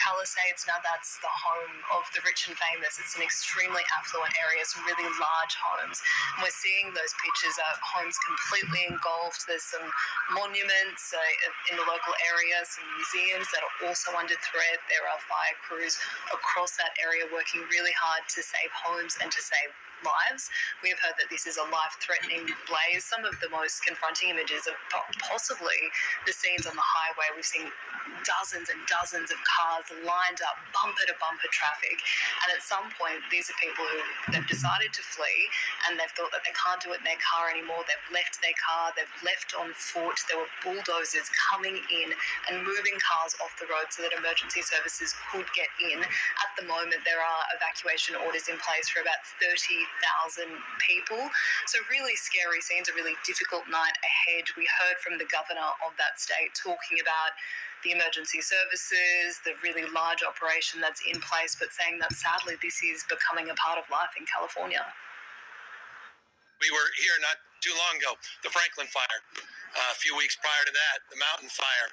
Palisades, now that's the home of the rich and famous. It's an extremely affluent area, some really large homes. And we're seeing those pictures of homes completely engulfed. There's some monuments in the local area, some museums that are also under threat. There are fire crews across that area working really hard to save homes and to save lives. We have heard that this is a life-threatening blaze. Some of the most confronting images are possibly the scenes on the highway. We've seen dozens and dozens of cars lined up, bumper-to-bumper traffic. And at some point, these are people who they've decided to flee and they've thought that they can't do it in their car anymore. They've left their car. They've left on foot. There were bulldozers coming in and moving cars off the road so that emergency services could get in. At the moment, there are evacuation orders in place for about 30,000 people. So really scary scenes, a really difficult night ahead. We heard from the governor of that state talking about the emergency services, the really large operation that's in place, but saying that sadly this is becoming a part of life in California. We were here not too long ago, the Franklin fire. A few weeks prior to that, the Mountain Fire,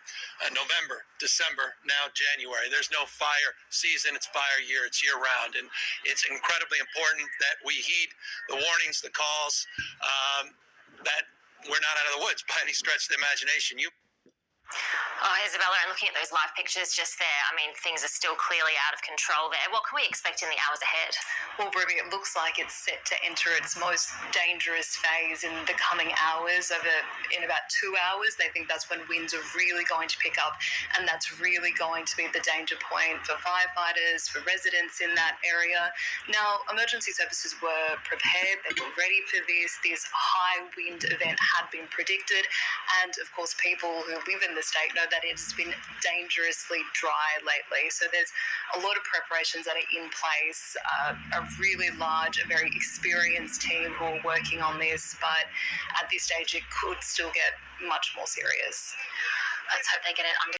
November, December, now January. There's no fire season, it's fire year, it's year round. And it's incredibly important that we heed the warnings, the calls, that we're not out of the woods by any stretch of the imagination. Oh, Isabella, and looking at those live pictures just there, I mean, things are still clearly out of control there. What can we expect in the hours ahead? Well, Ruby, it looks like it's set to enter its most dangerous phase in the coming hours. In about 2 hours, they think that's when winds are really going to pick up, and that's really going to be the danger point for firefighters, for residents in that area. Now, emergency services were prepared. They were ready for this. This high wind event had been predicted, and of course, people who live in the state know that it has been dangerously dry lately. So there's a lot of preparations that are in place, a really large, a very experienced team who are working on this, but at this stage it could still get much more serious. Let's hope they get it under